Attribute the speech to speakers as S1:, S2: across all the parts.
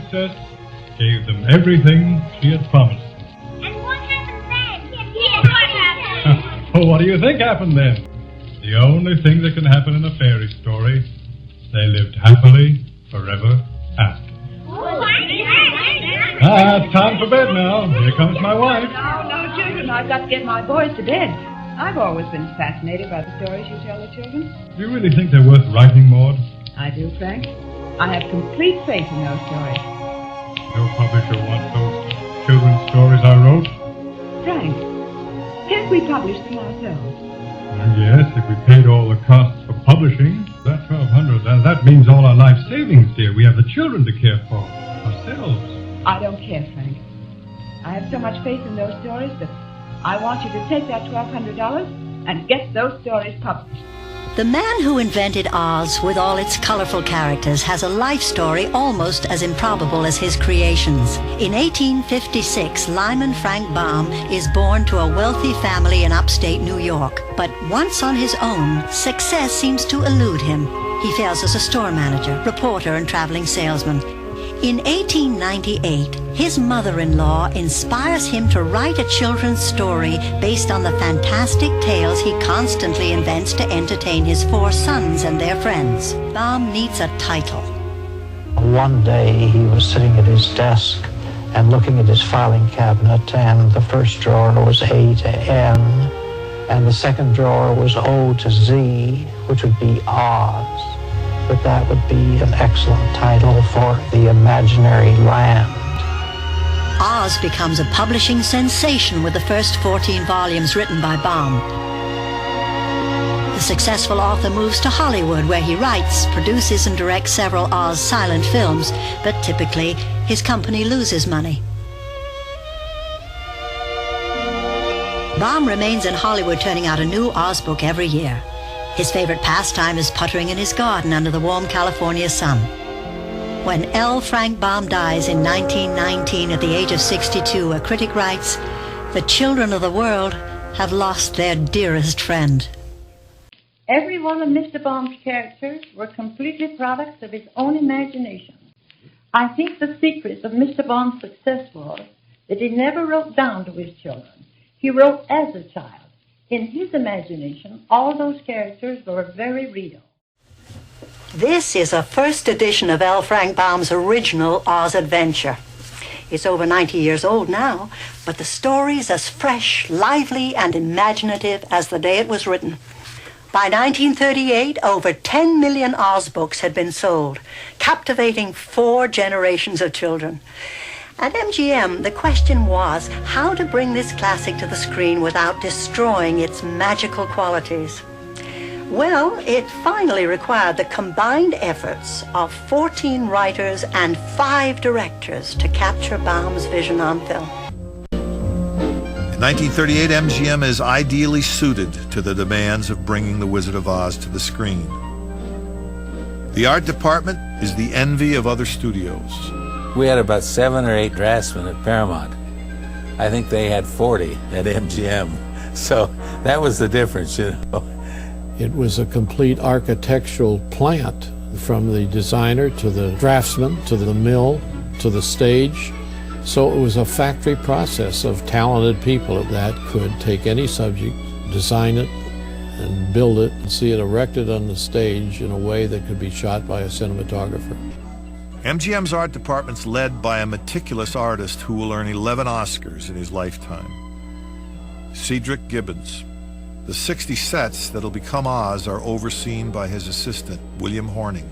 S1: princess gave them everything she had promised.
S2: And what happened then? Yes, what happened?
S1: Oh, what do you think happened then? The only thing that can happen in a fairy story, they lived happily forever after. It's time for bed now. Here comes my wife.
S3: No, children, I've got to get my boys to bed. I've always been fascinated by the stories you tell the children.
S1: Do you really think they're worth writing, Maud?
S3: I do, Frank. I have complete faith in those stories.
S1: No publisher wants those children's stories I wrote.
S3: Frank, can't we publish them ourselves?
S1: Yes, if we paid all the costs for publishing. That $1,200, that means all our life savings, dear. We have the children to care for. Ourselves.
S3: I don't care, Frank. I have so much faith in those stories that I want you to take that $1,200 and get those stories published.
S4: The man who invented Oz with all its colorful characters has a life story almost as improbable as his creations. In 1856, Lyman Frank Baum is born to a wealthy family in upstate New York. But once on his own, success seems to elude him. He fails as a store manager, reporter, and traveling salesman. In 1898, his mother-in-law inspires him to write a children's story based on the fantastic tales he constantly invents to entertain his 4 sons and their friends. Baum needs a title.
S5: One day he was sitting at his desk and looking at his filing cabinet, and the first drawer was A to N, and the second drawer was O to Z, which would be Oz. But that would be an excellent title for the imaginary land.
S4: Oz becomes a publishing sensation with the first 14 volumes written by Baum. The successful author moves to Hollywood, where he writes, produces, and directs several Oz silent films, but typically his company loses money. Baum remains in Hollywood, turning out a new Oz book every year. His favorite pastime is puttering in his garden under the warm California sun. When L. Frank Baum dies in 1919 at the age of 62, a critic writes, "The children of the world have lost their dearest friend."
S6: Every one of Mr. Baum's characters were completely products of his own imagination. I think the secret of Mr. Baum's success was that he never wrote down to his children. He wrote as a child. In his imagination, all those characters were very real.
S4: This is a first edition of L. Frank Baum's original Oz adventure. It's over 90 years old now, but the story's as fresh, lively, and imaginative as the day it was written. By 1938, over 10 million Oz books had been sold, captivating 4 generations of children. At MGM, the question was how to bring this classic to the screen without destroying its magical qualities. Well, it finally required the combined efforts of 14 writers and 5 directors to capture Baum's vision on film.
S7: In 1938, MGM is ideally suited to the demands of bringing The Wizard of Oz to the screen. The art department is the envy of other studios.
S8: We had about 7 or 8 draftsmen at Paramount. I think they had 40 at MGM. So that was the difference, you know.
S9: It was a complete architectural plant, from the designer to the draftsman to the mill to the stage. So it was a factory process of talented people that could take any subject, design it, and build it, and see it erected on the stage in a way that could be shot by a cinematographer.
S7: MGM's art department's led by a meticulous artist who will earn 11 Oscars in his lifetime. Cedric Gibbons. The 60 sets that'll become Oz are overseen by his assistant, William Horning.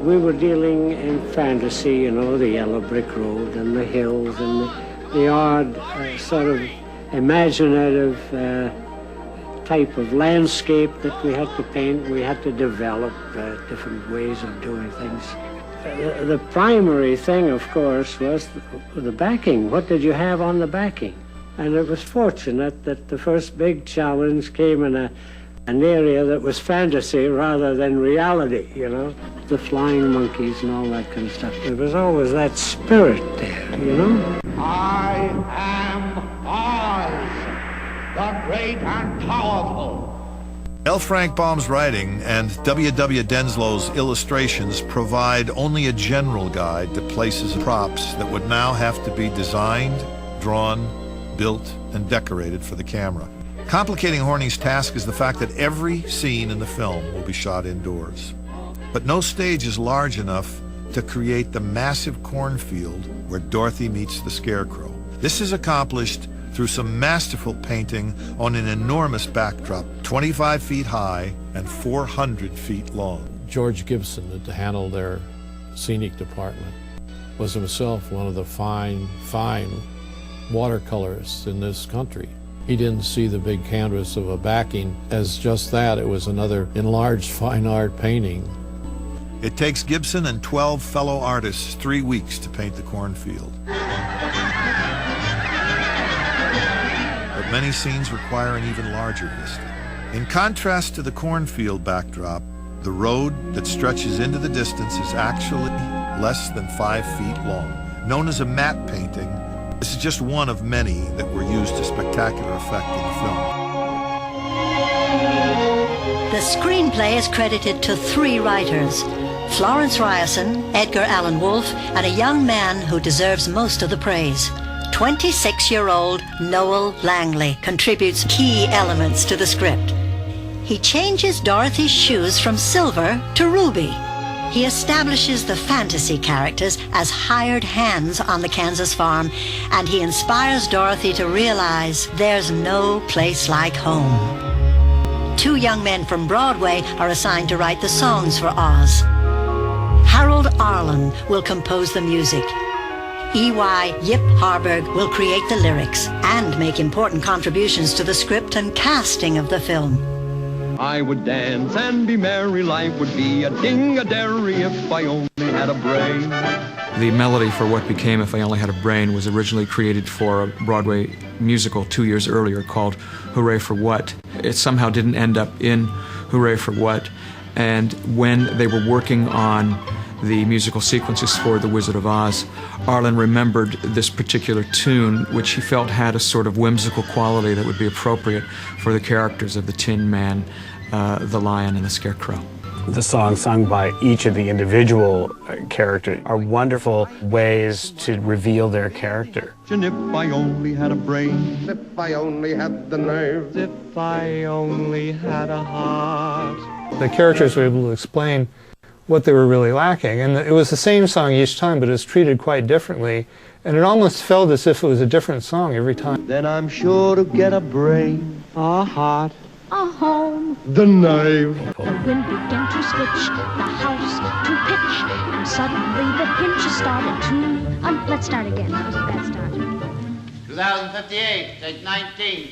S10: We were dealing in fantasy, you know, the yellow brick road and the hills and the odd sort of imaginative type of landscape that we had to paint. We had to develop different ways of doing things. The primary thing, of course, was the backing. What did you have on the backing? And it was fortunate that the first big challenge came in an area that was fantasy rather than reality, you know? The flying monkeys and all that kind of stuff. There was always that spirit there, you know?
S11: I am Oz, the great and powerful.
S7: L. Frank Baum's writing and W. Denslow's illustrations provide only a general guide to places and props that would now have to be designed, drawn, built, and decorated for the camera. Complicating Horney's task is the fact that every scene in the film will be shot indoors. But no stage is large enough to create the massive cornfield where Dorothy meets the Scarecrow. This is accomplished through some masterful painting on an enormous backdrop, 25 feet high and 400 feet long.
S9: George Gibson, to handle their scenic department, was himself one of the fine watercolorists in this country. He didn't see the big canvas of a backing as just that. It was another enlarged fine art painting.
S7: It takes Gibson and 12 fellow artists 3 weeks to paint the cornfield. But many scenes require an even larger vista. In contrast to the cornfield backdrop, the road that stretches into the distance is actually less than 5 feet long. Known as a matte painting, this is just one of many that were used to spectacular effect in the film.
S4: The screenplay is credited to 3 writers: Florence Ryerson, Edgar Allan Wolfe, and a young man who deserves most of the praise. 26-year-old Noel Langley contributes key elements to the script. He changes Dorothy's shoes from silver to ruby. He establishes the fantasy characters as hired hands on the Kansas farm, and he inspires Dorothy to realize there's no place like home. 2 young men from Broadway are assigned to write the songs for Oz. Harold Arlen will compose the music. E.Y. Yip Harburg will create the lyrics and make important contributions to the script and casting of the film.
S11: I would dance and be merry, life would be a ding-a-dairy if I only had a brain.
S12: The melody for what became If I Only Had a Brain was originally created for a Broadway musical 2 years earlier called Hooray for What. It somehow didn't end up in Hooray for What, and when they were working on the musical sequences for The Wizard of Oz, Arlen remembered this particular tune, which he felt had a sort of whimsical quality that would be appropriate for the characters of the Tin Man, the Lion, and the Scarecrow.
S13: The songs sung by each of the individual characters are wonderful ways to reveal their character.
S11: And if I only had a brain,
S14: if I only had the nerve,
S11: if I only had a heart.
S15: The characters were able to explain what they were really lacking. And it was the same song each time, but it was treated quite differently. And it almost felt as if it was a different song every time.
S11: Then I'm sure to get a brain, a heart,
S2: A home.
S14: the nerve.
S2: The wind began to switch, the house to pitch, and suddenly the pinch started to... let's start again. That was a bad start.
S16: 2058, take 19.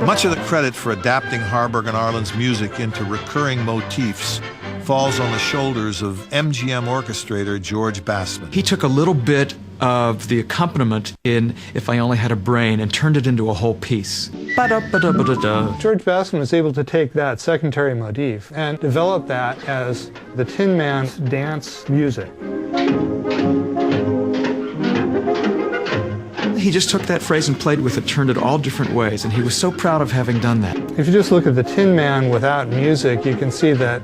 S7: Much of the credit for adapting Harburg and Arlen's music into recurring motifs falls on the shoulders of MGM orchestrator George Bassman.
S12: He took a little bit of the accompaniment in If I Only Had a Brain and turned it into a whole piece. Ba-da-ba-da-ba-da-da.
S15: George Bassman was able to take that secondary motif and develop that as the Tin Man's dance music.
S12: He just took that phrase and played with it, turned it all different ways, and he was so proud of having done that.
S15: If you just look at the Tin Man without music, you can see that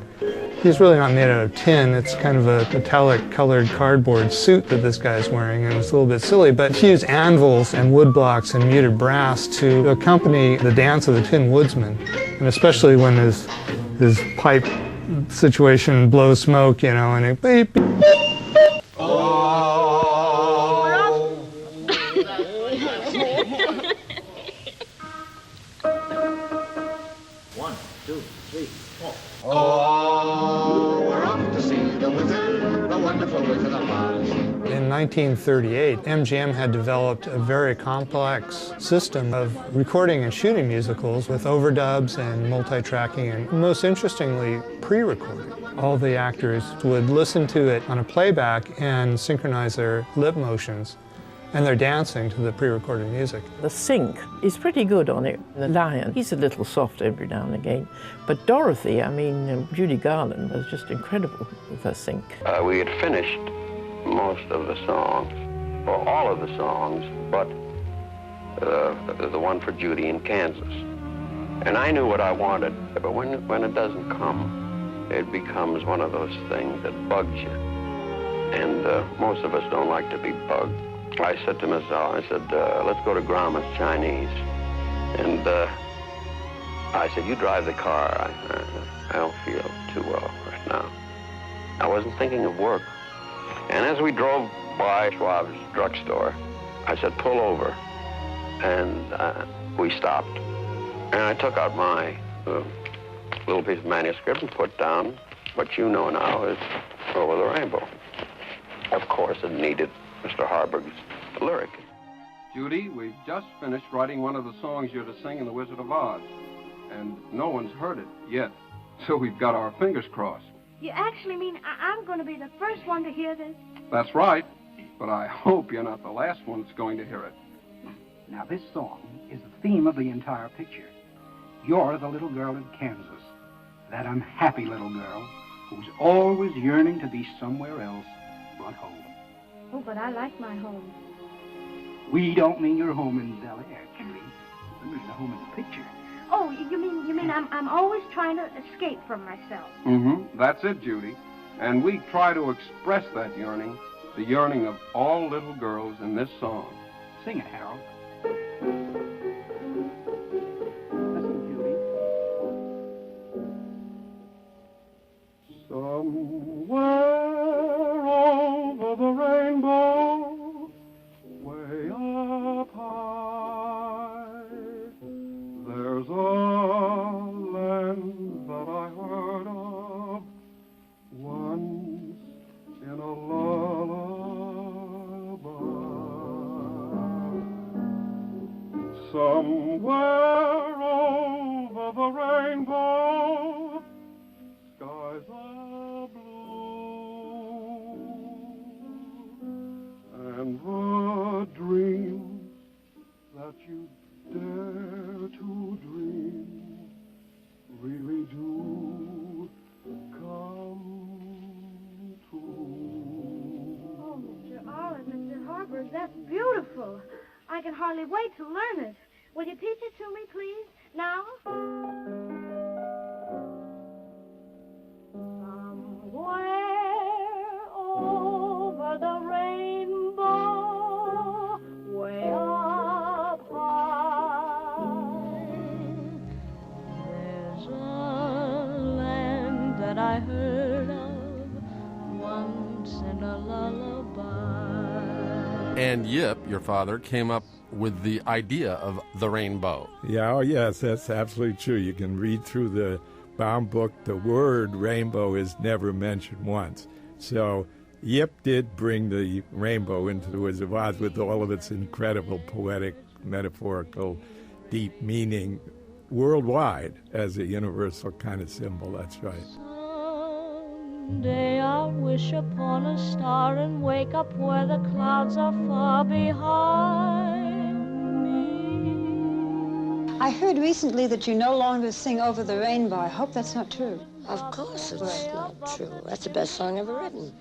S15: he's really not made out of tin. It's kind of a metallic colored cardboard suit that this guy's wearing, and it's a little bit silly, but he used anvils and wood blocks and muted brass to accompany the dance of the Tin Woodsman, and especially when his pipe situation blows smoke, you know, and it beep, beep. In 1938, MGM had developed a very complex system of recording and shooting musicals with overdubs and multi-tracking, and most interestingly, pre-recording. All the actors would listen to it on a playback and synchronize their lip motions, and they're dancing to the pre-recorded music.
S17: The sync is pretty good on it. The Lion, he's a little soft every now and again, but Dorothy, Judy Garland was just incredible with her sync.
S18: We had finished most of the songs, or all of the songs, but
S16: the one for Judy in Kansas. And I knew what I wanted, but when it doesn't come, it becomes one of those things that bugs you. And most of us don't like to be bugged. I said to Miss Al, I said, let's go to Grauman's Chinese. And I said, you drive the car. I don't feel too well right now. I wasn't thinking of work. And as we drove by Schwab's drugstore, I said, pull over. And we stopped. And I took out my little piece of manuscript and put down what you know now is Over the Rainbow. Of course, it needed Mr. Harburg's lyric.
S18: Judy, we've just finished writing one of the songs you're to sing in The Wizard of Oz. And no one's heard it yet. So we've got our fingers crossed.
S2: You actually mean I'm going to be the first one to hear this?
S18: That's right. But I hope you're not the last one that's going to hear it.
S19: Now, this song is the theme of the entire picture. You're the little girl in Kansas, that unhappy little girl who's always yearning to be somewhere else but home.
S2: Oh, but I like my home.
S19: We don't mean your home in Bel Air, Judy. We mean the home in the picture.
S2: Oh, you mean I'm always trying to escape from myself.
S18: Mm-hmm. That's it, Judy. And we try to express that yearning, the yearning of all little girls in this song.
S19: Sing it, Harold.
S18: Somewhere over the rainbow, way up high, there's a land that I heard of once in a lullaby. Somewhere over the rainbow, skies are blue, and the dreams that you dare to dream really do come true.
S2: Oh, Mr. Olive, Mr. Harper, that's beautiful. I can hardly wait to learn it. Will you teach it to me, please, now? Somewhere over the rainbow, way up high, there's a land that I heard of once in a lullaby.
S20: And Yip, your father, came up with the idea of the rainbow.
S21: Yeah, oh yes, that's absolutely true. You can read through the Baum book, the word rainbow is never mentioned once. So Yip did bring the rainbow into the Wizard of Oz with all of its incredible poetic, metaphorical, deep meaning worldwide as a universal kind of symbol. That's right.
S2: Someday I'll wish upon a star and wake up where the clouds are far behind me.
S22: I heard recently that you no longer sing Over the Rainbow. I hope that's not true.
S23: Of course it's not true. That's the best song ever written.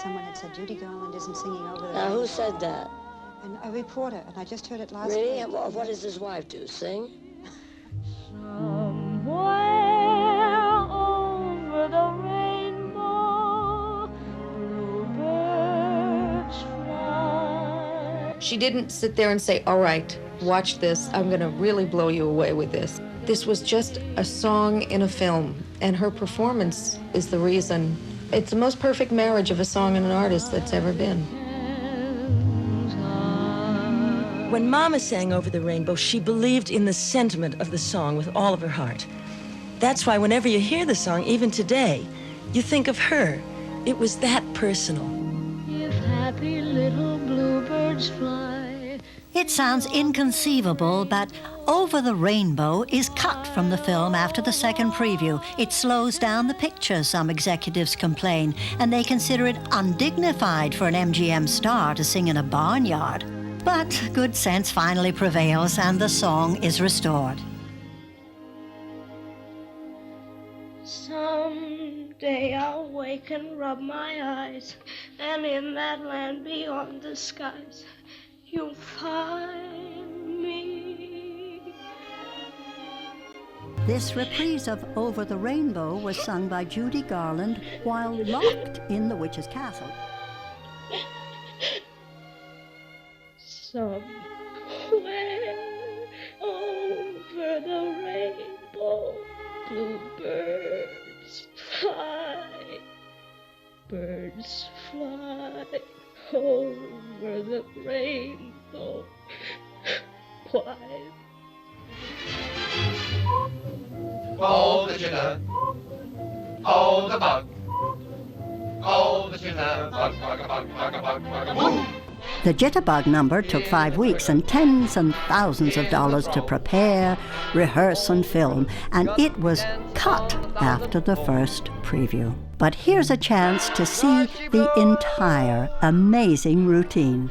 S22: Someone had said Judy Garland isn't singing Over the
S23: Now,
S22: Rainbow.
S23: who said that?
S22: A reporter, and I just heard it last
S23: Really?
S22: week.
S23: And what does his wife do, sing?
S2: Somewhere over the rainbow, bluebirds fly.
S24: She didn't sit there and say, all right, watch this. I'm going to really blow you away with this. This was just a song in a film, and her performance is the reason. It's the most perfect marriage of a song and an artist that's ever been.
S25: When Mama sang Over the Rainbow, she believed in the sentiment of the song with all of her heart. That's why whenever you hear the song, even today, you think of her. It was that personal.
S2: If happy little bluebirds fly.
S4: It sounds inconceivable, but Over the Rainbow is cut from the film after the second preview. It slows down the picture, some executives complain, and they consider it undignified for an MGM star to sing in a barnyard. But good sense finally prevails, and the song is restored.
S2: Someday I'll wake and rub my eyes, and in that land beyond the skies, you'll find
S4: This reprise of Over the Rainbow was sung by Judy Garland while locked in the witch's castle.
S1: Somewhere over the rainbow, bluebirds fly. Birds fly over the rainbow. Why?
S3: Oh, the jitter. Oh, the bug. Oh, the jitter. Bug, bug, bug, bug, bug, bug, bug.
S4: The Jitterbug number took 5 weeks and tens and thousands of dollars to prepare, rehearse, and film, and it was cut after the first preview. But here's a chance to see the entire amazing routine.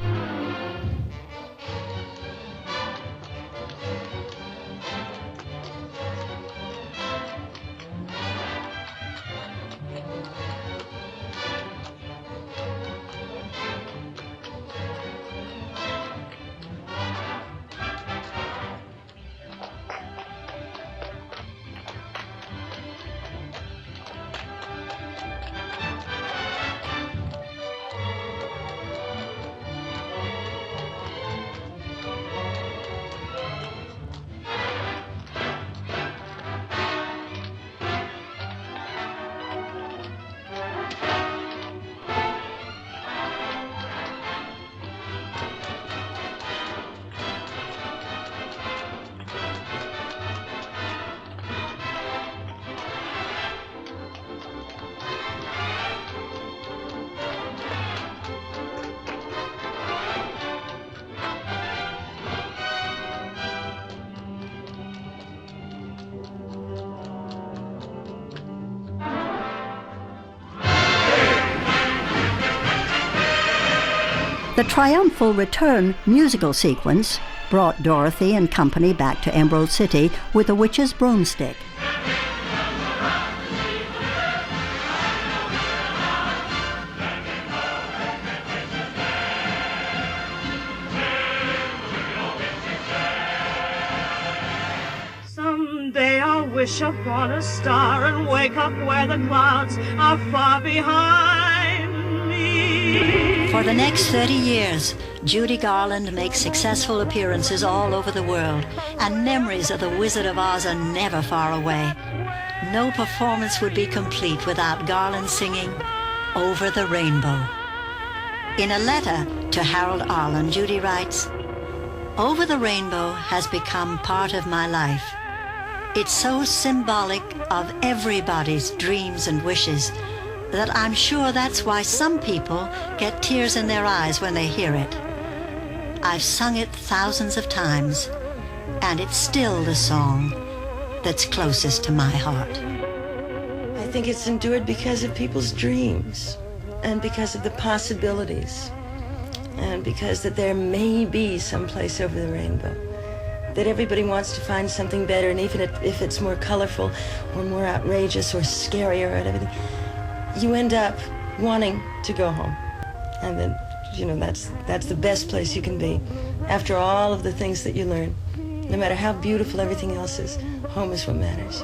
S4: The triumphal return musical sequence brought Dorothy and company back to Emerald City with a witch's broomstick.
S1: Someday I'll wish upon a star and wake up where the clouds are far behind me.
S4: For the next 30 years, Judy Garland makes successful appearances all over the world, and memories of the Wizard of Oz are never far away. No performance would be complete without Garland singing Over the Rainbow. In a letter to Harold Arlen, Judy writes, "Over the Rainbow has become part of my life. It's so symbolic of everybody's dreams and wishes that I'm sure that's why some people get tears in their eyes when they hear it. I've sung it thousands of times, and it's still the song that's closest to my heart."
S25: I think it's endured because of people's dreams and because of the possibilities and because that there may be some place over the rainbow, that everybody wants to find something better, and even if it's more colorful or more outrageous or scarier and everything, you end up wanting to go home. And then, you know, that's the best place you can be. After all of the things that you learn, no matter how beautiful everything else is, home is what matters.